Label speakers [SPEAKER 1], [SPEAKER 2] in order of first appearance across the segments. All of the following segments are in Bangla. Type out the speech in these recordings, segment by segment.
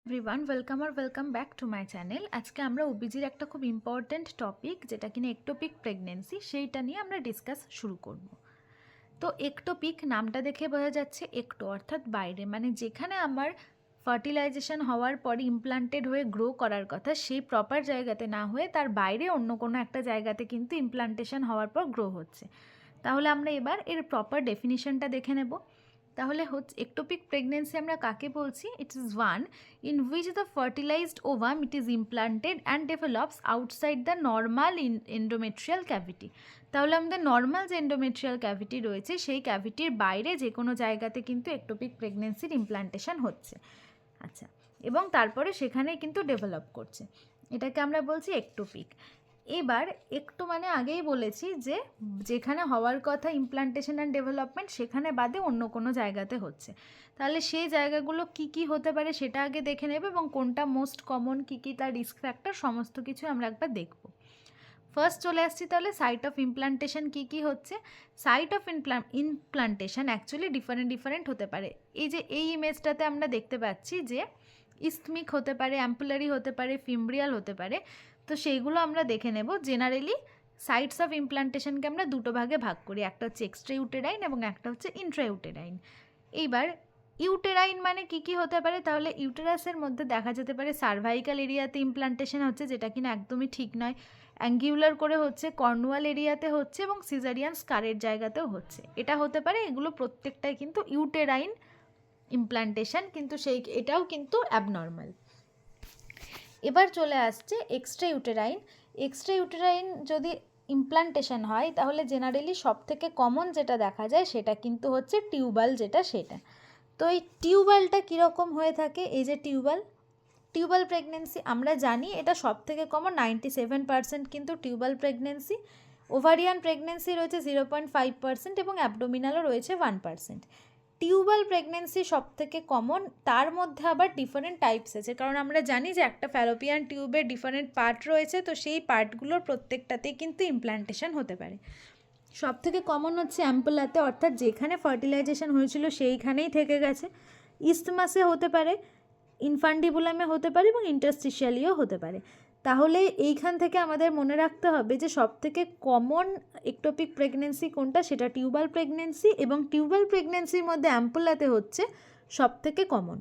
[SPEAKER 1] Everyone welcome back to my channel. আজকে আমরা ওবিজির একটা খুব ইম্পর্ট্যান্ট টপিক যেটা কিনা একটোপিক প্রেগনেন্সি সেইটা নিয়ে আমরা ডিসকাস শুরু করব। তো একটোপিক নামটা দেখে বোঝা যাচ্ছে একটো অর্থাৎ বাইরে, মানে যেখানে আমার ফার্টিলাইজেশন হওয়ার পর ইমপ্লান্টেড হয়ে গ্রো করার কথা সেই প্রপার জায়গাতে না হয়ে তার বাইরে অন্য কোনো একটা জায়গাতে কিন্তু ইমপ্লান্টেশন হওয়ার পর গ্রো হচ্ছে। তাহলে আমরা এবার এর প্রপার ডেফিনিশনটা দেখে নেব। তাহলে হচ্ছে একটোপিক প্রেগনেন্সি আমরা কাকে বলছি? It is one in which the fertilized ovum it is implanted and develops outside the normal endometrial cavity। তাহলে আমাদের নর্মাল যে এন্ডোমেট্রিয়াল ক্যাভিটি রয়েছে সেই ক্যাভিটির বাইরে যে কোনো জায়গাতে কিন্তু একটোপিক প্রেগনেন্সির ইমপ্লান্টেশন হচ্ছে। আচ্ছা, এবং তারপরে সেখানে কিন্তু ডেভেলপ করছে, এটাকে আমরা বলছি একটোপিক। এবার একটু মানে আগেই বলেছি যে যেখানে হওয়ার কথা ইমপ্লান্টেশন অ্যান্ড ডেভেলপমেন্ট সেখানে বাদে অন্য কোনো জায়গাতে হচ্ছে। তাহলে সেই জায়গাগুলো কি কি হতে পারে সেটা আগে দেখে নেবে এবং কোনটা মোস্ট কমন, কী কী তার রিস্ক ফ্যাক্টর সমস্ত কিছু আমরা একবার দেখব। ফার্স্ট চলে আসছি তাহলে সাইট অফ ইমপ্লান্টেশন কী কী হচ্ছে। Site of implantation actually different হতে পারে। এই যে এই ইমেজটাতে আমরা দেখতে পাচ্ছি যে ইসথমিক হতে পারে, অ্যাম্পুলারি হতে পারে, ফিমব্রিয়াল হতে পারে। তো সেইগুলো আমরা দেখে নেব। জেনারেলি সাইটস অফ ইমপ্লান্টেশনকে আমরা দুটো ভাগে ভাগ করি, একটা হচ্ছে এক্সট্রা ইউটেরাইন এবং একটা হচ্ছে ইন্ট্রা ইউটেরাইন। এইবার ইউটেরাইন মানে কি কি হতে পারে? তাহলে ইউটেরাসের মধ্যে দেখা যেতে পারে সার্ভাইকাল এরিয়াতে ইমপ্লান্টেশন হচ্ছে, যেটা কিনা একদমই ঠিক নয়। অ্যাঙ্গিউলার করে হচ্ছে, কর্নুয়াল এরিয়াতে হচ্ছে এবং সিজারিয়ান স্কারের জায়গাতেও হচ্ছে, এটা হতে পারে। এগুলো প্রত্যেকটাই কিন্তু ইউটেরাইন ইমপ্লান্টেশন, কিন্তু এটাও কিন্তু অ্যাবনর্মাল। এবার চলে আসছে এক্সট্রা ইউটেরাইন। এক্সট্রা ইউটেরাইন যদি ইমপ্লান্টেশন হয় তাহলে জেনারেলি সবথেকে কমন যেটা দেখা যায় সেটা কিন্তু হচ্ছে টিউবাল, সেটা। তো এই টিউবালটা কীরকম হয়ে থাকে? এই যে টিউবাল প্রেগনেন্সি আমরা জানি এটা সবথেকে কমন, 97% কিন্তু টিউবাল প্রেগনেন্সি। ওভারিয়ান প্রেগনেন্সি রয়েছে 0.5% এবং অ্যাবডোমিনালও রয়েছে 1%। টিউবাল প্রেগনেন্সি সবথেকে কমন, তার মধ্যে আবার ডিফারেন্ট টাইপস আছে, কারণ আমরা জানি যে একটা ফ্যালোপিয়ান টিউবের ডিফারেন্ট পার্ট রয়েছে, তো সেই পার্টগুলোর প্রত্যেকটাতেই কিন্তু ইমপ্লান্টেশন হতে পারে। সবথেকে কমন হচ্ছে অ্যাম্পুলাতে, অর্থাৎ যেখানে ফার্টিলাইজেশন হয়েছিল সেইখানেই থেকে গেছে। ইস্থমাসে হতে পারে, ইনফান্ডিবুলামে হতে পারে এবং ইন্টারস্টিশিয়ালিও হতে পারে। তাহলে এইখান থেকে আমাদের মনে রাখতে হবে যে সবথেকে কমন একটোপিক প্রেগনেন্সি কোনটা, সেটা টিউবাল প্রেগনেন্সি, এবং টিউবাল প্রেগনেন্সির মধ্যে অ্যাম্পুলাতে হচ্ছে সবথেকে কমন।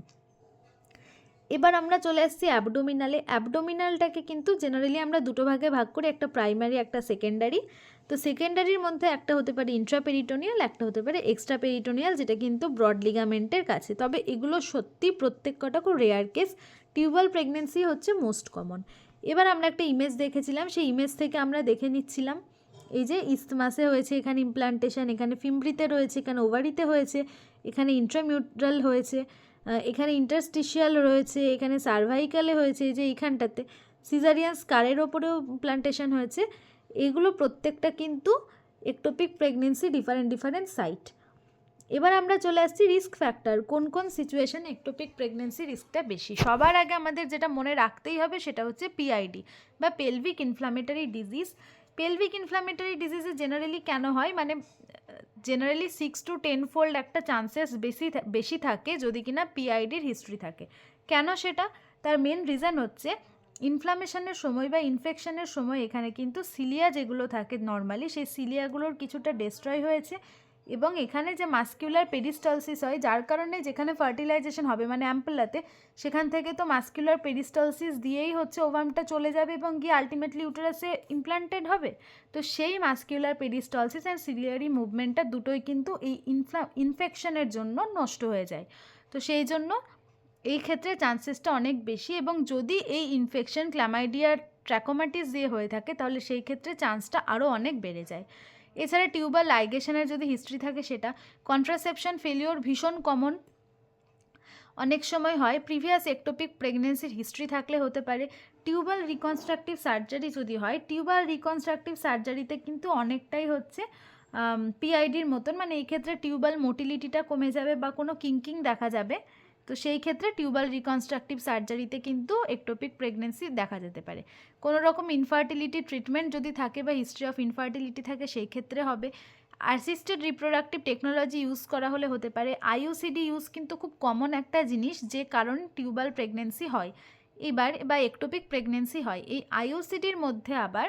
[SPEAKER 1] এবার আমরা চলে আসছি অ্যাবডোমিনালে। অ্যাবডোমিনালটাকে কিন্তু জেনারেলি আমরা দুটো ভাগে ভাগ করি, একটা প্রাইমারি একটা সেকেন্ডারি। তো সেকেন্ডারির মধ্যে একটা হতে পারে ইন্ট্রাপেরিটোনিয়াল, একটা হতে পারে এক্সট্রা পেরিটোনিয়াল, যেটা কিন্তু ব্রড লিগামেন্টের কাছে। তবে এগুলো সত্যি প্রত্যেক কটা খুব রেয়ার কেস। টিউবাল প্রেগনেন্সি হচ্ছে মোস্ট কমন। এবার আমরা একটা ইমেজ দেখেছিলাম, সেই ইমেজ থেকে আমরা দেখে নিচ্ছিলাম এই যে ইস্থমাসে হয়েছে, এখানে ইমপ্লান্টেশন, এখানে ফিমব্রিতে রয়েছে, এখানে ওভারিতে হয়েছে, এখানে ইন্ট্রামিউট্রাল হয়েছে, এখানে ইন্টারস্টিশিয়াল রয়েছে, এখানে সার্ভাইকালে হয়েছে, এই যে এইখানটাতে সিজারিয়ান স্কারের ওপরেও প্লান্টেশন হয়েছে। এগুলো প্রত্যেকটা কিন্তু একটোপিক প্রেগনেন্সি ডিফারেন্ট সাইট। এবার আমরা চলে আসছি রিস্ক ফ্যাক্টর, কোন কোন সিচুয়েশানে একটোপিক প্রেগনেন্সি রিস্কটা বেশি। সবার আগে আমাদের যেটা মনে রাখতেই হবে সেটা হচ্ছে পিআইডি বা pelvic inflammatory disease. Pelvic inflammatory ডিজিজে জেনারেলি কেন হয়, মানে জেনারেলি 6 to 10 ফোল্ড একটা চান্সেস বেশি থাকে যদি কিনা পিআইডির হিস্ট্রি থাকে। কেন সেটা? তার মেন রিজন হচ্ছে ইনফ্লামেশনের সময় বা ইনফেকশনের সময় এখানে কিন্তু সিলিয়া যেগুলো থাকে নর্মালি, সেই সিলিয়াগুলোর কিছুটা ডেস্ট্রয় হয়েছে, এবং এখানে যে মাস্কিউলার পেরিস্টালসিস হয় যার কারণে যেখানে ফার্টিলাইজেশন হবে মানে অ্যাম্পুলাতে, সেখান থেকে তো মাস্কিউলার পেরিস্টালসিস দিয়েই হচ্ছে ওভামটা চলে যাবে এবং গিয়ে আলটিমেটলি ইউটেরাসে ইমপ্লান্টেড হবে। তো সেই মাস্কিউলার পেরিস্টালসিস অ্যান্ড সিলিয়ারি মুভমেন্টটা দুটোই কিন্তু এই ইনফেকশনের জন্য নষ্ট হয়ে যায়। তো সেই জন্য এই ক্ষেত্রে চান্সেসটা অনেক বেশি, এবং যদি এই ইনফেকশন ক্ল্যামাইডিয়ার ট্র্যাকোমাটিস দিয়ে হয়ে থাকে তাহলে সেই ক্ষেত্রে চান্সটা আরও অনেক বেড়ে যায়। এছাড়া টিউবাল লাইগেশনের যদি হিস্ট্রি থাকে সেটা। কন্ট্রাসেপশন ফেলিওর ভীষণ কমন, অনেক সময় হয়। প্রিভিয়াস একটোপিক প্রেগনেন্সির হিস্ট্রি থাকলে হতে পারে। টিউবাল রিকনস্ট্রাকটিভ সার্জারি যদি হয়, টিউবাল রিকনস্ট্রাকটিভ সার্জারিতে কিন্তু অনেকটাই হচ্ছে পিআইডির মতন, মানে এই ক্ষেত্রে টিউবাল মোটিলিটিটা কমে যাবে বা কোনো কিঙ্কিং দেখা যাবে। তো সেই ক্ষেত্রে টিউবাল রিকনস্ট্রাকটিভ সার্জারিতে কিন্তু একটোপিক প্রেগনেন্সি দেখা যেতে পারে। কোনো রকম ইনফার্টিলিটি ট্রিটমেন্ট যদি থাকে বা হিস্ট্রি অফ ইনফার্টিলিটি থাকে সেই ক্ষেত্রে হবে। অ্যাসিস্টেড রিপ্রোডাক্টিভ টেকনোলজি ইউজ করা হলে হতে পারে। আইইউসিডি ইউজ কিন্তু খুব কমন একটা জিনিস, যে কারণে টিউবাল প্রেগনেন্সি হয় এবার বা একটোপিক প্রেগনেন্সি হয়। এই আইইউসিডির মধ্যে আবার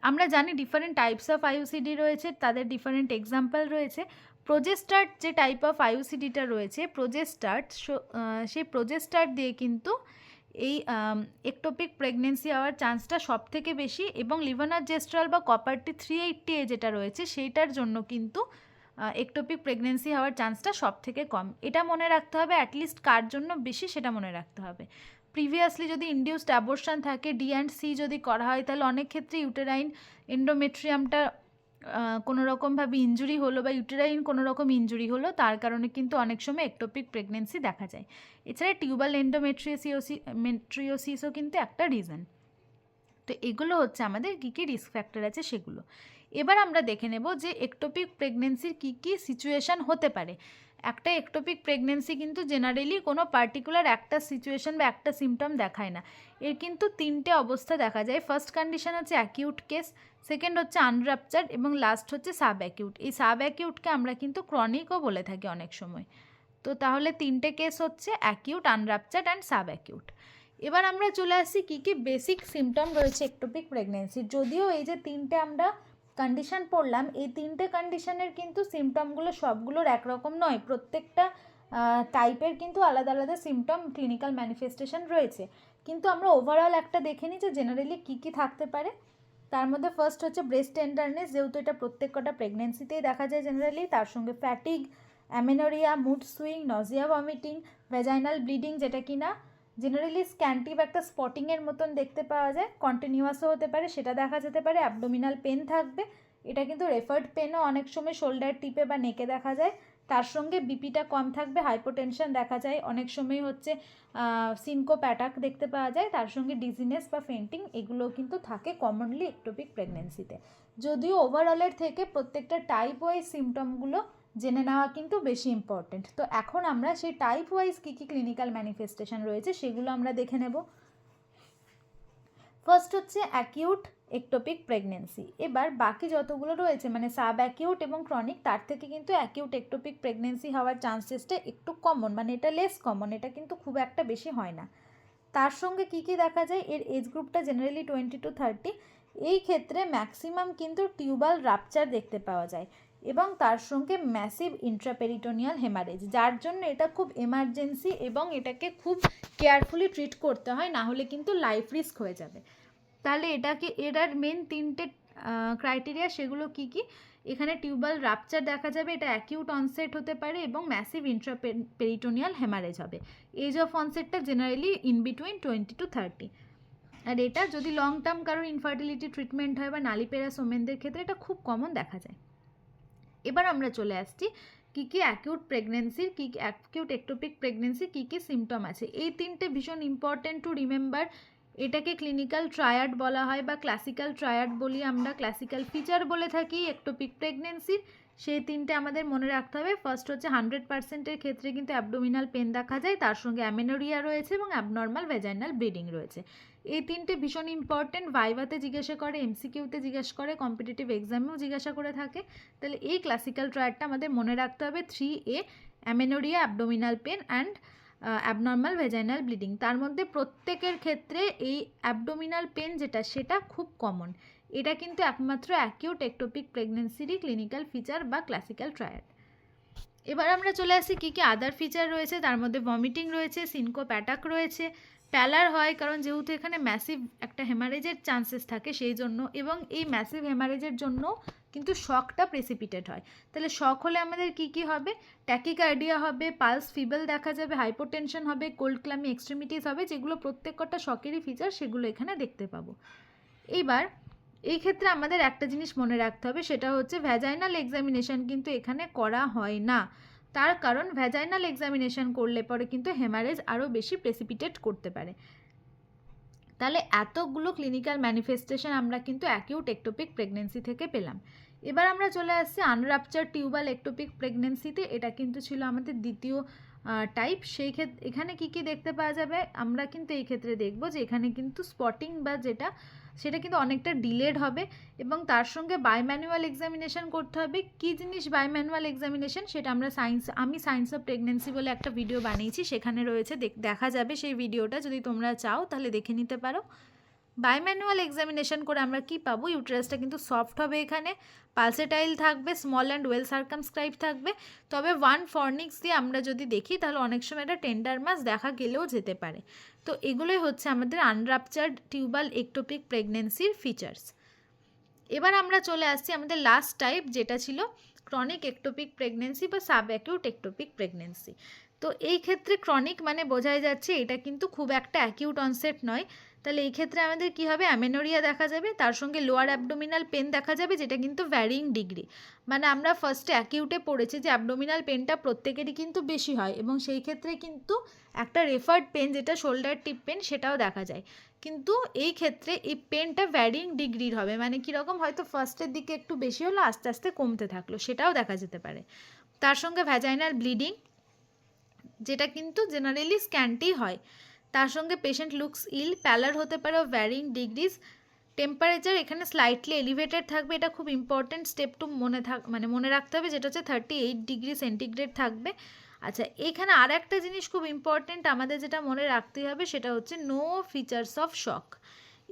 [SPEAKER 1] আমরা জানি ডিফারেন্ট টাইপস অফ আইইউসিডি রয়েছে, তাদের ডিফারেন্ট এক্সাম্পল রয়েছে। প্রোজেস্টার্ট যে টাইপ অফ আইইউসিডিটা রয়েছে, সেই প্রোজেস্টার্ট দিয়ে কিন্তু এই একটোপিক প্রেগনেন্সি হওয়ার চান্সটা সব থেকে বেশি, এবং লিভোনার্জেস্ট্রল বা কপারটি 380A যেটা রয়েছে সেইটার জন্য কিন্তু একটোপিক প্রেগনেন্সি হওয়ার চান্সটা সব থেকে কম। এটা মনে রাখতে হবে, অ্যাটলিস্ট কার জন্য বেশি সেটা মনে রাখতে হবে। প্রিভিয়াসলি যদি ইনডিউসড অ্যাবর্শন থাকে, D&C যদি করা হয়, তাহলে অনেক ক্ষেত্রে ইউটেরাইন এন্ডোমেট্রিয়ামটা কোনো রকমভাবে ইনজুরি হলো বা ইউটেরাইন কোনো রকম ইনজুরি হলো, তার কারণে কিন্তু অনেক সময় একটোপিক প্রেগনেন্সি দেখা যায়। এছাড়া টিউবাল এন্ডোমেট্রিওসিসও কিন্তু একটা রিজন। তো এগুলো হচ্ছে আমাদের কী কী রিস্ক ফ্যাক্টর আছে সেগুলো। এবার আমরা দেখে নেব যে একটোপিক প্রেগনেন্সির কী কী সিচুয়েশান হতে পারে। একটা একটোপিক প্রেগনেন্সি কিন্তু জেনারেলি কোনো পার্টিকুলার একটা সিচুয়েশান বা একটা সিমটম দেখায় না, এর কিন্তু তিনটে অবস্থা দেখা যায়। ফার্স্ট কন্ডিশন হচ্ছে অ্যাকিউট কেস, সেকেন্ড হচ্ছে আনরাপচার্ড, এবং লাস্ট হচ্ছে সাব অ্যাকিউট। এই সাব অ্যাকিউটকে আমরা কিন্তু ক্রনিকও বলে থাকি অনেক সময়। তো তাহলে তিনটে কেস হচ্ছে অ্যাকিউট, আনরাপচার্ড অ্যান্ড সাব অ্যাকিউট। এবার আমরা চলে আসি কী কী বেসিক সিমটম রয়েছে একটোপিক প্রেগনেন্সির। যদিও এই যে তিনটে আমরা কন্ডিশন পড়লাম, এই তিনটে কন্ডিশনের কিন্তু সিমটমগুলো সবগুলোর একরকম নয়, প্রত্যেকটা টাইপের কিন্তু আলাদা আলাদা সিমটম ক্লিনিক্যাল ম্যানিফেস্টেশন রয়েছে। কিন্তু আমরা ওভারঅল একটা দেখে নিই যে জেনারেলি কী কী থাকতে পারে। তার মধ্যে ফার্স্ট হচ্ছে ব্রেস্ট টেন্ডারনেস, যেহেতু এটা প্রত্যেক কটা প্রেগনেন্সিতেই দেখা যায় জেনারেলি। তার সঙ্গে fatigue, amenorrhoea, mood swing, nausea, vomiting, vaginal bleeding, যেটা কি না জেনারেলি স্ক্যান্টি বা একটা স্পটিংয়ের মতন দেখতে পাওয়া যায়, কন্টিনিউয়াসও হতে পারে, সেটা দেখা যেতে পারে। অ্যাবডোমিনাল পেন থাকবে, এটা কিন্তু রেফার্ড পেনও অনেক সময় শোল্ডার টিপে বা নেকে দেখা যায়। তার সঙ্গে বিপিটা কম থাকবে, হাইপোটেনশন দেখা যায়, অনেক সময় হচ্ছে সিনকোপ অ্যাটাক দেখতে পাওয়া যায়। তার সঙ্গে ডিজিনেস বা ফেন্টিং, এগুলোও কিন্তু থাকে কমনলি একটোপিক প্রেগনেন্সিতে। যদিও ওভারঅলের থেকে প্রত্যেকটা টাইপ ওয়াইজ সিমটমগুলো জেনে নেওয়া কিন্তু বেশি ইম্পর্টেন্ট। তো এখন আমরা সেই টাইপ ওয়াইজ কী কী ক্লিনিক্যাল ম্যানিফেস্টেশন রয়েছে সেগুলো আমরা দেখে নেব। ফার্স্ট হচ্ছে অ্যাকিউট একটোপিক প্রেগনেন্সি। এবার বাকি যতগুলো রয়েছে মানে সাব অ্যাকিউট এবং ক্রনিক, তার থেকে কিন্তু অ্যাকিউট একটোপিক প্রেগনেন্সি হওয়ার চান্সেসটা একটু কমন, মানে এটা লেস কমন, এটা কিন্তু খুব একটা বেশি হয় না। তার সঙ্গে কী কী দেখা যায়, এর এজ গ্রুপটা জেনারেলি 20 to 30। এই ক্ষেত্রে ম্যাক্সিমাম কিন্তু টিউবাল রাপচার দেখতে পাওয়া যায়, এবং তার সঙ্গে ম্যাসিভ ইন্ট্রাপেরিটোনিয়াল হেমারেজ, যার জন্য এটা খুব এমার্জেন্সি এবং এটাকে খুব কেয়ারফুলি ট্রিট করতে হয়, না হলে কিন্তু লাইফ রিস্ক হয়ে যাবে। তাহলে এটার মেন তিনটে ক্রাইটেরিয়া, সেগুলো কি কি? এখানে টিউবাল রাপচার দেখা যাবে, এটা অ্যাকিউট অনসেট হতে পারে, এবং ম্যাসিভ ইন্ট্রাপেরিটোনিয়াল হেমারেজ হবে। এজ অফ অনসেটটা জেনারেলি ইন বিটুইন 20 to 30। আর এটা যদি লং টার্ম কারোর ইনফার্টিলিটি ট্রিটমেন্ট হয় বা নালিপেরাস ওমেনদের ক্ষেত্রে এটা খুব কমন দেখা যায়। এবার আমরা চলে আসছি কী কী অ্যাকিউট প্রেগনেন্সির, কী কী অ্যাকিউট একটোপিক প্রেগনেন্সি কী কী সিমটম আছে। এই তিনটে ভীষণ ইম্পর্টেন্ট টু রিমেম্বার। এটাকে ক্লিনিক্যাল ট্রায়াড বলা হয় বা ক্লাসিক্যাল ট্রায়াড বলি আমরা, ক্লাসিক্যাল ফিচার বলে থাকি একটোপিক প্রেগনেন্সির। সেই তিনটে আমাদের মনে রাখতে হবে। ফার্স্ট হচ্ছে 100%-এর ক্ষেত্রে কিন্তু অ্যাবডোমিনাল পেন দেখা যায়, তার সঙ্গে অ্যামেনোরিয়া রয়েছে এবং অ্যাবনর্মাল ভ্যাজাইনাল ব্লিডিং রয়েছে। এই তিনটে ভীষণ ইম্পর্টেন্ট, ভাইভাতে জিজ্ঞাসা করে, এমসিকিউতে জিজ্ঞাসা করে, কম্পিটিটিভ এক্সামেও জিজ্ঞাসা করে থাকে। তাহলে এই ক্লাসিক্যাল ট্রায়াডটা আমাদের মনে রাখতে হবে। 3A, amenorrhoea, abdominal pain and abnormal vaginal bleeding. তার মধ্যে প্রত্যেকের ক্ষেত্রে এই অ্যাবডোমিনাল পেন যেটা, সেটা খুব কমন। এটা কিন্তু একমাত্র অ্যাকিউট একটোপিক প্রেগনেন্সিরই ক্লিনিক্যাল ফিচার বা ক্লাসিক্যাল ট্রায়াড। এবার আমরা চলে আসি কী কী আদার ফিচার রয়েছে। তার মধ্যে ভমিটিং রয়েছে, সিনকোপ অ্যাটাক রয়েছে, প্যালার হয় কারণ যেহেতু এখানে ম্যাসিভ একটা হেমারেজের চান্সেস থাকে সেই জন্য, এবং এই ম্যাসিভ হেমারেজের জন্য কিন্তু শকটা প্রেসিপিটেড হয়। তাহলে শক হলে আমাদের কি কি হবে? ট্যাকিকার্ডিয়া হবে, পালস ফিবল দেখা যাবে, হাইপোটেনশন হবে, কোল্ড ক্লামি এক্সট্রিমিটিস হবে, যেগুলো প্রত্যেক কটা শকেরই ফিচার, সেগুলো এখানে দেখতে পাবো। এইবার এই ক্ষেত্রে আমাদের একটা জিনিস মনে রাখতে হবে, সেটা হচ্ছে ভ্যাজাইনাল এক্সামিনেশন কিন্তু এখানে করা হয় না। তার কারণ ভ্যাজাইনাল এক্সামিনেশন করলে পরে কিন্তু হেমারেজ আরও বেশি প্রেসিপিটেট করতে পারে। তাহলে এতগুলো ক্লিনিক্যাল ম্যানিফেস্টেশন আমরা কিন্তু অ্যাকিউট একটোপিক প্রেগনেন্সি থেকে পেলাম। এবার আমরা চলে আসছি আনরাপচার টিউবাল একটোপিক প্রেগনেন্সিতে। এটা কিন্তু ছিল আমাদের দ্বিতীয় টাইপ। সেই ক্ষেত্রে এখানে কি কি দেখতে পাওয়া যাবে? আমরা কিন্তু এই ক্ষেত্রে দেখব যে এখানে কিন্তু স্পটিং বা যেটা সেটা কিন্তু অনেকটা ডিলেড হবে, এবং তার সঙ্গে বায়োম্যানুয়াল এক্সামিনেশন করতে হবে। কী জিনিস বায়োম্যানুয়াল এক্সামিনেশন, সেটা আমি সায়েন্স অফ প্রেগনেন্সি বলে একটা ভিডিও বানিয়েছি, সেখানে রয়েছে, দেখা যাবে সেই ভিডিওটা, যদি তোমরা চাও তাহলে দেখে নিতে পারো। বায়োম্যানুয়াল এক্সামিনেশন করে আমরা কি পাবো, ইউটেরাসটা কিন্তু সফট হবে, এখানে পালসেটাইল থাকবে, স্মল অ্যান্ড ওয়েল সার্কামস্ক্রাইব থাকবে। তবে 1 ফর্নিক্স দিয়ে আমরা যদি দেখি তাহলে অনেক সময় এটা টেন্ডার মাস দেখা গেলেও যেতে পারে। তো এগুলোই হচ্ছে আমাদের আনরাপচার্ড টিউবাল একটোপিক প্রেগনেন্সির ফিচার্স। এবার আমরা চলে আসছি আমাদের লাস্ট টাইপ, যেটা ছিল ক্রনিক একটোপিক প্রেগনেন্সি বা সাব অ্যাকিউট একটোপিক প্রেগনেন্সি। তো এই ক্ষেত্রে ক্রনিক মানে বোঝাই যাচ্ছে এটা কিন্তু খুব একটা অ্যাকিউট অনসেট নয়। তাহলে এই ক্ষেত্রে আমাদের কী হবে, অ্যামেনোরিয়া দেখা যাবে, তার সঙ্গে লোয়ার অ্যাবডোমিনাল পেন দেখা যাবে, যেটা কিন্তু ভ্যারিং ডিগ্রি। মানে আমরা ফার্স্টে অ্যাকিউটে পড়েছি যে অ্যাবডোমিনাল পেনটা প্রত্যেকেরই কিন্তু বেশি হয়, এবং সেই ক্ষেত্রে কিন্তু একটা রেফার্ড পেন যেটা শোল্ডার টিপ পেন সেটাও দেখা যায়। কিন্তু এই ক্ষেত্রে এই পেনটা ভ্যারিং ডিগ্রির হবে, মানে কীরকম, হয়তো ফার্স্টের দিকে একটু বেশি হলো, আস্তে আস্তে কমতে থাকলো, সেটাও দেখা যেতে পারে। তার সঙ্গে ভ্যাজাইনাল ব্লিডিং, যেটা কিন্তু জেনারেলি স্ক্যান্টি হয়। তার সঙ্গে পেশেন্ট লুকস ইল, প্যালার হতে পারে ভ্যারিং ডিগ্রিজ। টেম্পারেচার এখানে স্লাইটলি এলিভেটেড থাকবে, এটা খুব ইম্পর্টেন্ট স্টেপ টু মনে রাখতে হবে, যেটা হচ্ছে 38 ডিগ্রি সেন্টিগ্রেড থাকবে। আচ্ছা, এখানে আর একটা জিনিস খুব ইম্পর্টেন্ট আমাদের যেটা মনে রাখতেই হবে, সেটা হচ্ছে নো ফিচার্স অফ শক।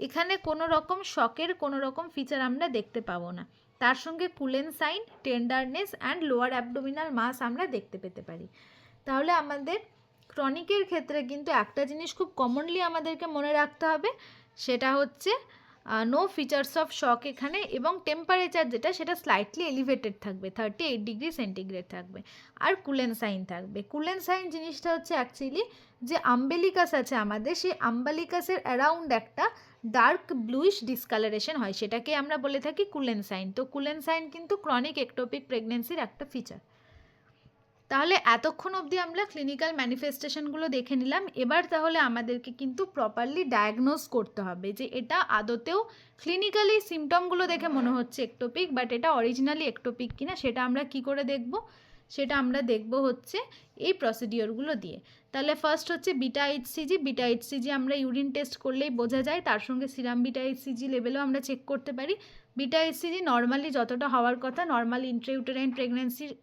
[SPEAKER 1] এখানে কোনো রকম শকের কোনো রকম ফিচার আমরা দেখতে পাবো না। তার সঙ্গে Cullen sign, tenderness and lower abdominal mass আমরা দেখতে পেতে পারি। তাহলে আমাদের ক্রনিকের ক্ষেত্রে কিন্তু একটা জিনিস খুব কমনলি আমাদেরকে মনে রাখতে হবে, সেটা হচ্ছে নো ফিচার্স অফ শক এখানে, এবং টেম্পারেচার যেটা সেটা স্লাইটলি এলিভেটেড থাকবে, 38 ডিগ্রি সেন্টিগ্রেড থাকবে, আর কুলেন সাইন থাকবে। কুলেন সাইন জিনিসটা হচ্ছে অ্যাকচুয়ালি যে আম্বেলিকাস আছে আমাদের, সেই আম্বেলিকাসের অ্যারাউন্ড একটা ডার্ক ব্লুইশ ডিসকালারেশন হয়, সেটাকে আমরা বলে থাকি কুলেন সাইন। তো কুলেন সাইন কিন্তু ক্রনিক একটোপিক প্রেগনেন্সির একটা ফিচার। তাহলে এতক্ষণ অবধি আমরা ক্লিনিক্যাল ম্যানিফেস্টেশনগুলো দেখে নিলাম। এবার তাহলে আমাদেরকে কিন্তু প্রপারলি ডায়াগনোজ করতে হবে যে এটা আদতেও ক্লিনিক্যালি সিমটমগুলো দেখে মনে হচ্ছে একটোপিক, বাট এটা অরিজিনালি একটোপিক কিনা সেটা আমরা কি করে দেখব, সেটা আমরা দেখব হচ্ছে এই প্রসিডিওরগুলো দিয়ে। তাহলে ফার্স্ট হচ্ছে বিটা এইচসিজি। বিটা এইচসিজি আমরা ইউরিন টেস্ট করলেই বোঝা যায়, তার সঙ্গে সিরাম বিটা এইচসিজি লেভেলও আমরা চেক করতে পারি। বিটা এইচসিজি নর্মালি যতটা হওয়ার কথা নর্মাল ইন্ট্রাইউটেরাইন প্রেগনেন্সির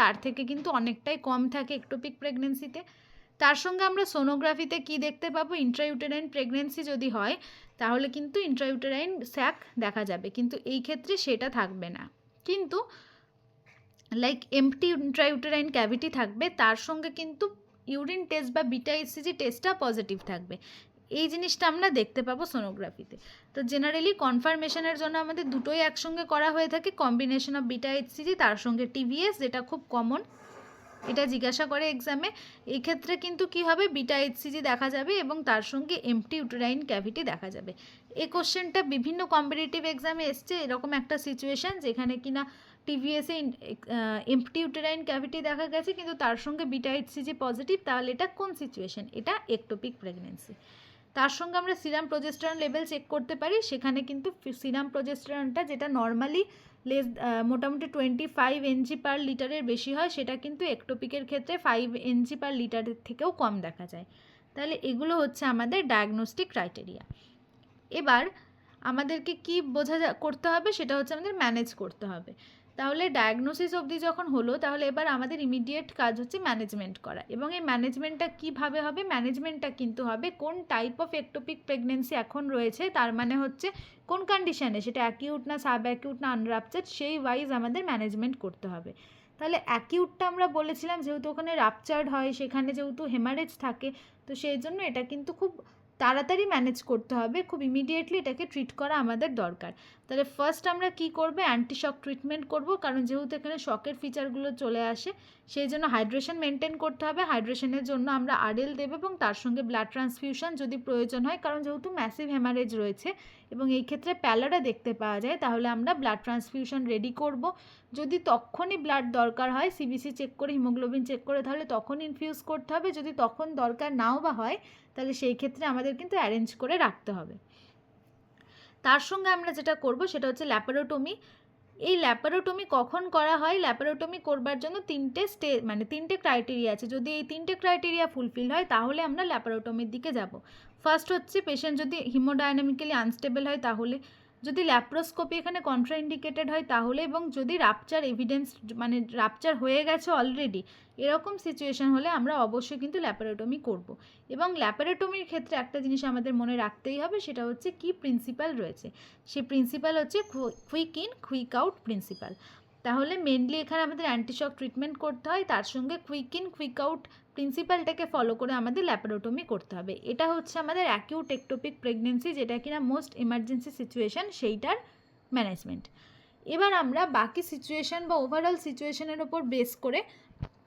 [SPEAKER 1] তার থেকে কিন্তু অনেকটাই কম থাকে একটোপিক প্রেগনেন্সিতে। তার সঙ্গে আমরা সোনোগ্রাফিতে কি দেখতে পাবো, ইন্ট্রাইউটেরাইন প্রেগনেন্সি যদি হয় তাহলে কিন্তু ইন্ট্রাইউটেরাইন স্যাক দেখা যাবে, কিন্তু এই ক্ষেত্রে সেটা থাকবে না, কিন্তু লাইক এমটি ইন্ট্রাইউটেরাইন ক্যাভিটি থাকবে, তার সঙ্গে কিন্তু ইউরিন টেস্ট বা বিটা এইচসিজি টেস্টটা পজিটিভ থাকবে। এই জিনিসটা আমরা দেখতে পাবো সোনোগ্রাফিতে। তো জেনারেলি কনফার্মেশনের জন্য আমাদের দুটোই একসঙ্গে করা হয়ে থাকে, কম্বিনেশন অফ বিটা এইচসিজি তার সঙ্গে টিভিএস, যেটা খুব কমন, এটা জিজ্ঞাসা করে এক্সামে। এই ক্ষেত্রে কিন্তু কি হবে, বিটা এইচসিজি দেখা যাবে এবং তার সঙ্গে এমটি ইউটেরাইন ক্যাভিটি দেখা যাবে। এই কোশ্চেনটা বিভিন্ন কম্পিটিটিভ এক্সামে এসছে, এরকম একটা সিচুয়েশান যেখানে কিনা টিভিএসে এমটি ইউটেরাইন ক্যাভিটি দেখা গেছে কিন্তু তার সঙ্গে বিটা এইচসিজি পজিটিভ, তাহলে এটা কোন সিচুয়েশান, এটা একটোপিক প্রেগনেন্সি। তার সঙ্গে আমরা সিরাম প্রোজেস্টেরন লেভেল চেক করতে পারি, সেখানে কিন্তু সিরাম প্রোজেস্টেরনটা যেটা নর্মালি মোটামুটি 25 mg পার লিটারের বেশি হয়, সেটা কিন্তু একটোপিকের ক্ষেত্রে 5 mg পার লিটারের থেকেও কম দেখা যায়। তাহলে এগুলো হচ্ছে আমাদের ডায়াগনস্টিক ক্রাইটেরিয়া। এবার আমাদেরকে কি করতে হবে, সেটা হচ্ছে আমাদের ম্যানেজ করতে হবে। তাহলে ডায়াগনোসিস অবধি যখন হলো, তাহলে এবার আমাদের ইমিডিয়েট কাজ হচ্ছে ম্যানেজমেন্ট করা, এবং এই ম্যানেজমেন্টটা কীভাবে হবে, ম্যানেজমেন্টটা কিন্তু হবে কোন টাইপ অফ একটোপিক প্রেগনেন্সি এখন রয়েছে, তার মানে হচ্ছে কোন কন্ডিশানে, সেটা অ্যাকিউট না সাব অ্যাকিউট না আনরাপচার্ড, সেই ওয়াইজ আমাদের ম্যানেজমেন্ট করতে হবে। তাহলে অ্যাকিউটটা আমরা বলেছিলাম যেহেতু ওখানে রাপচার্ড হয়, সেখানে যেহেতু হেমারেজ থাকে, তো সেই জন্য এটা কিন্তু খুব তাড়াতাড়ি ম্যানেজ করতে হবে, খুব ইমিডিয়েটলি এটাকে ট্রিট করা আমাদের দরকার। তাহলে ফার্স্ট আমরা কি করব, অ্যান্টিশক ট্রিটমেন্ট করব, কারণ যেহেতু এখানে শকের ফিচারগুলো চলে আসে, সেই জন্য হাইড্রেশন মেনটেন করতে হবে। হাইড্রেশনের জন্য আমরা আরএল দেব এবং তার সঙ্গে ব্লাড ট্রান্সফিউশন যদি প্রয়োজন হয়, কারণ যেহেতু ম্যাসিভ হেমারেজ রয়েছে এবং এই ক্ষেত্রে প্যালারা দেখতে পাওয়া যায়, তাহলে আমরা ব্লাড ট্রান্সফিউশন রেডি করব। যদি তখনই ব্লাড দরকার হয়, সিবিসি চেক করে হিমোগ্লোবিন চেক করে, তাহলে তখন ইনফিউজ করতে হবে। যদি তখন দরকার নাও বা হয়, তাহলে সেই ক্ষেত্রে আমাদের কিন্তু অ্যারেঞ্জ করে রাখতে হবে। তার সঙ্গে আমরা যেটা করব সেটা হচ্ছে ল্যাপারোটমি। এই ল্যাপারোটমি কখন করা হয়? ল্যাপারোটমি করবার জন্য তিনটে ক্রাইটেরিয়া আছে। যদি এই তিনটে ক্রাইটেরিয়া ফুলফিল হয় তাহলে আমরা ল্যাপারোটমির দিকে যাব। ফার্স্ট হচ্ছে পেশেন্ট যদি হিমোডাইনামিক্যালি আনস্টেবল হয় তাহলে, যদি ল্যাপ্রোস্কোপি এখানে কন্ট্রাইন্ডিকেটেড হয় তাহলে, এবং যদি রাপচার এভিডেন্স মানে রাপচার হয়ে গেছে অলরেডি, এরকম সিচুয়েশন হলে আমরা অবশ্যই কিন্তু ল্যাপারোটমি করব। এবং ল্যাপারোটমির ক্ষেত্রে একটা জিনিস আমাদের মনে রাখতেই হবে, সেটা হচ্ছে কি প্রিন্সিপাল রয়েছে। সেই প্রিন্সিপাল হচ্ছে quick in quick out principle. তাহলে মেনলি এখানে আমাদের অ্যান্টিশক ট্রিটমেন্ট করতে হয়, তার সঙ্গে কুইক ইন কুইক আউট প্রিন্সিপালটাকে ফলো করে আমাদের ল্যাপারোটমি করতে হবে। এটা হচ্ছে আমাদের অ্যাকিউট একটোপিক প্রেগনেন্সি, যেটা কিনা মোস্ট এমার্জেন্সি সিচুয়েশান, সেইটার ম্যানেজমেন্ট। এবার আমরা বাকি সিচুয়েশান বা ওভারঅল সিচুয়েশানের ওপর বেস করে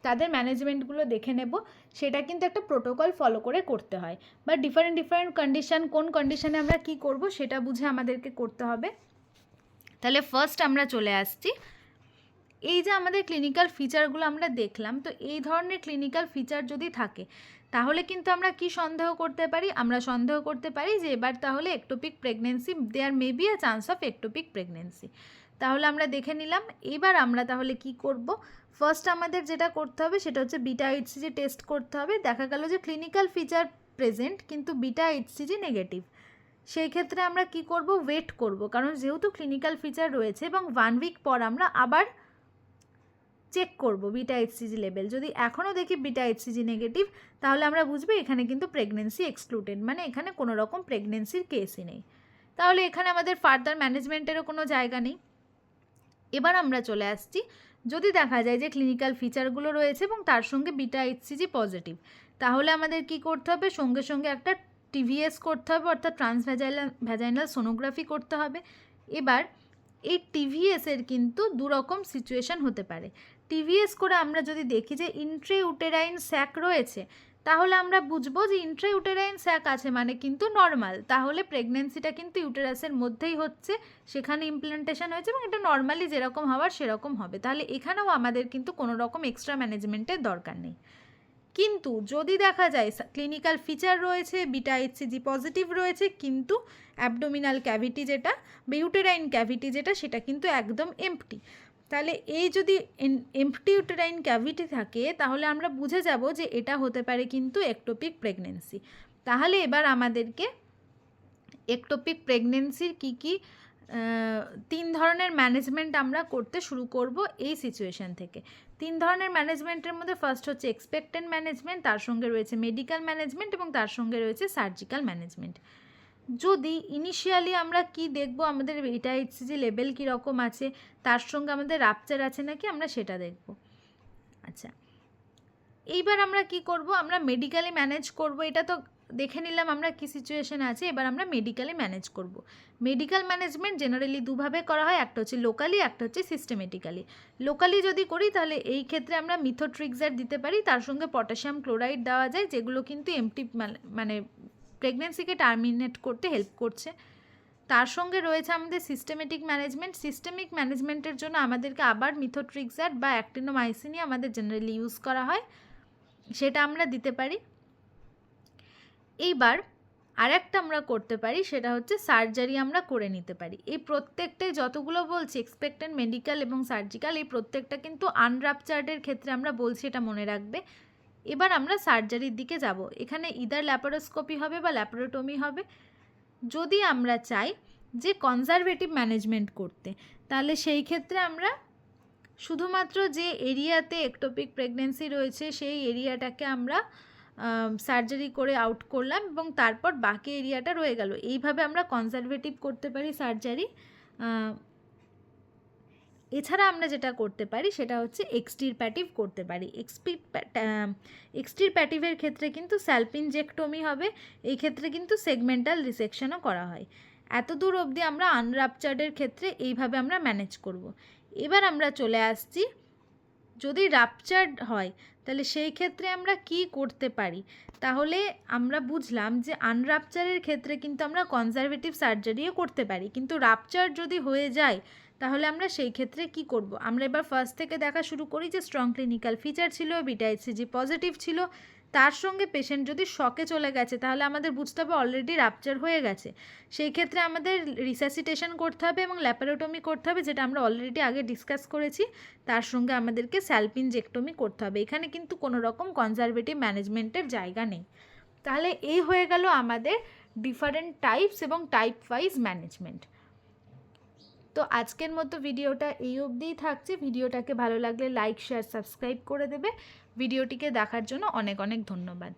[SPEAKER 1] তাদের ম্যানেজমেন্টগুলো দেখে নেব। সেটা কিন্তু একটা প্রোটোকল ফলো করে করতে হয়, বা ডিফারেন্ট কন্ডিশান, কোন কন্ডিশানে আমরা কি করব সেটা বুঝে আমাদেরকে করতে হবে। তাহলে ফার্স্ট আমরা চলে আসছি, এই যে আমাদের ক্লিনিক্যাল ফিচারগুলো আমরা দেখলাম, তো এই ধরনের ক্লিনিক্যাল ফিচার যদি থাকে তাহলে কিন্তু আমরা কি সন্দেহ করতে পারি? আমরা সন্দেহ করতে পারি যে এবার তাহলে ectopic pregnancy, there may be a chance of ectopic pregnancy. তাহলে আমরা দেখে নিলাম। এবার আমরা তাহলে কি করব? ফার্স্ট আমাদের যেটা করতে হবে সেটা হচ্ছে বিটা এইচসিজি টেস্ট করতে হবে। দেখা গেল যে ক্লিনিক্যাল ফিচার প্রেজেন্ট কিন্তু বিটা এইচসিজি নেগেটিভ। সেই ক্ষেত্রে আমরা কি করব? ওয়েট করব, কারণ যেহেতু ক্লিনিক্যাল ফিচার রয়েছে, এবং 1 উইক পর আমরা আবার চেক করব বিটা এইচসিজি লেভেল। যদি এখনও দেখি বিটা এইচসিজি নেগেটিভ, তাহলে আমরা বুঝবো এখানে কিন্তু প্রেগনেন্সি এক্সক্লুডেড, মানে এখানে কোনো রকম প্রেগনেন্সির কেসই নেই। তাহলে এখানে আমাদের ফার্দার ম্যানেজমেন্টেরও কোনো জায়গা নেই। এবার আমরা চলে আসছি, যদি দেখা যায় যে ক্লিনিক্যাল ফিচারগুলো রয়েছে এবং তার সঙ্গে বিটা এইচসিজি পজিটিভ, তাহলে আমাদের কি করতে হবে? সঙ্গে সঙ্গে একটা টিভিএস করতে হবে, অর্থাৎ ভ্যাজাইনাল সোনোগ্রাফি করতে হবে। এবার এই টিভিএসের কিন্তু দুরকম সিচুয়েশান হতে পারে। টিভিএস করে আমরা যদি দেখি যে ইন্ট্রাইউটেরাইন স্যাক রয়েছে, তাহলে আমরা বুঝবো যে ইন্ট্রাইউটেরাইন স্যাক আছে মানে কিন্তু নর্মাল, তাহলে প্রেগনেন্সিটা কিন্তু ইউটেরাসের মধ্যেই হচ্ছে, সেখানে ইমপ্লান্টেশন হয়েছে এবং এটা নর্মালি যেরকম হওয়ার সেরকম হবে। তাহলে এখানেও আমাদের কিন্তু কোনো রকম এক্সট্রা ম্যানেজমেন্টের দরকার নেই। কিন্তু যদি দেখা যায় ক্লিনিক্যাল ফিচার রয়েছে, বিটা এইচসিজি পজিটিভ রয়েছে, কিন্তু অ্যাবডোমিনাল ক্যাভিটি যেটা বা ইউটেরাইন ক্যাভিটি যেটা, সেটা কিন্তু একদম এমপ্টি, তাহলে এই যদি এমপ্টি ইউটেরাইন ক্যাভিটি থাকে তাহলে আমরা বুঝে যাব যে এটা হতে পারে কিন্তু একটোপিক প্রেগনেন্সি। তাহলে এবার আমাদেরকে একটোপিক প্রেগনেন্সির কী 3 ধরনের ম্যানেজমেন্ট আমরা করতে শুরু করব এই সিচুয়েশান থেকে। 3 ধরনের ম্যানেজমেন্টের মধ্যে ফার্স্ট হচ্ছে এক্সপেক্টেন্ট ম্যানেজমেন্ট, তার সঙ্গে রয়েছে মেডিকেল ম্যানেজমেন্ট এবং তার সঙ্গে রয়েছে সার্জিক্যাল ম্যানেজমেন্ট। যদি ইনিশিয়ালি আমরা কি দেখব, আমাদের বিটা এইচসিজি লেভেল কীরকম আছে, তার সঙ্গে আমাদের রাপচার আছে নাকি, আমরা সেটা দেখব। আচ্ছা, এইবার আমরা কি করব? আমরা মেডিকেলি ম্যানেজ করব। এটা তো দেখে নিলাম আমরা কি সিচুয়েশান আছে, এবার আমরা মেডিকেলি ম্যানেজ করব। মেডিকেল ম্যানেজমেন্ট জেনারেলি দুভাবে করা হয়, একটা হচ্ছে লোকালি, একটা হচ্ছে সিস্টেমেটিক্যালি। লোকালি যদি করি তাহলে এই ক্ষেত্রে আমরা মিথোট্রিক্সার দিতে পারি, তার সঙ্গে পটাশিয়াম ক্লোরাইড দেওয়া যায়, যেগুলো কিন্তু এমটি মানে প্রেগনেন্সিকে টার্মিনেট করতে হেল্প করছে। তার সঙ্গে রয়েছে আমাদের সিস্টেমেটিক ম্যানেজমেন্ট। সিস্টেমিক ম্যানেজমেন্টের জন্য আমাদেরকে আবার মিথোট্রিক্সার বা অ্যাক্টিনোমাইসিনই আমাদের জেনারেলি ইউজ করা হয়, সেটা আমরা দিতে পারি। এইবার আরেকটা আমরা করতে পারি, সেটা হচ্ছে সার্জারি আমরা করে নিতে পারি। এই প্রত্যেকটাই যতগুলো বলছি এক্সপেক্টেন্ট, মেডিকেল এবং সার্জিক্যাল, এই প্রত্যেকটা কিন্তু আনরাপচার্ডের ক্ষেত্রে আমরা বলছি, এটা মনে রাখবে। এবার আমরা সার্জারির দিকে যাব। এখানে ইদার ল্যাপারোস্কোপি হবে বা ল্যাপারোটমি হবে। যদি আমরা চাই যে কনজারভেটিভ ম্যানেজমেন্ট করতে, তাহলে সেই ক্ষেত্রে আমরা শুধুমাত্র যে এরিয়াতে একটোপিক প্রেগনেন্সি রয়েছে সেই এরিয়াটাকে আমরা সার্জারি করে আউট করলাম এবং তারপর বাকি এরিয়াটা রয়ে গেল, এইভাবে আমরা কনজারভেটিভ করতে পারি সার্জারি। এছাড়া আমরা যেটা করতে পারি সেটা হচ্ছে এক্সটিরপ্যাটিভ করতে পারি। এক্সটিরপ্যাটিভের ক্ষেত্রে কিন্তু স্যালপিনজেক্টমি হবে, এই ক্ষেত্রে কিন্তু সেগমেন্টাল রিসেকশনও করা হয়। এত দূর অবধি আমরা আনরাপচার্ডের ক্ষেত্রে এইভাবে আমরা ম্যানেজ করব। এবার আমরা চলে আসছি, যদি রাপচার্ড হয় তাহলে সেই ক্ষেত্রে আমরা কি করতে পারি। তাহলে আমরা বুঝলাম যে আনরাপচারের ক্ষেত্রে কিন্তু আমরা কনজারভেটিভ সার্জারিও করতে পারি, কিন্তু রাপচার যদি হয়ে যায় তাহলে আমরা সেই ক্ষেত্রে কি করব? আমরা এবার ফার্স্ট থেকে দেখা শুরু করি যে স্ট্রং ক্লিনিক্যাল ফিচার ছিল, বিটা এইচসিজি পজিটিভ ছিল, তার সঙ্গে পেশেন্ট যদি শকে চলে গেছে তাহলে আমাদের বুঝতে হবে অলরেডি রাপচার হয়ে গেছে। সেই ক্ষেত্রে আমাদের রিসাসিটেশন করতে হবে এবং ল্যাপারোটমি করতে হবে, যেটা আমরা অলরেডি আগে ডিসকাস করেছি। তার সঙ্গে আমাদেরকে স্যালপিনজেক্টমি করতে হবে। এখানে কিন্তু কোনো রকম কনজারভেটিভ ম্যানেজমেন্টের জায়গা নেই। তাহলে এই হয়ে গেল আমাদের ডিফারেন্ট টাইপস এবং টাইপ ওয়াইজ ম্যানেজমেন্ট। তো আজকের মতো ভিডিওটা এই অবধিই থাকছে। ভিডিওটাকে ভালো লাগলে লাইক, শেয়ার, সাবস্ক্রাইব করে দেবে। ভিডিওটিকে দেখার জন্য অনেক অনেক ধন্যবাদ।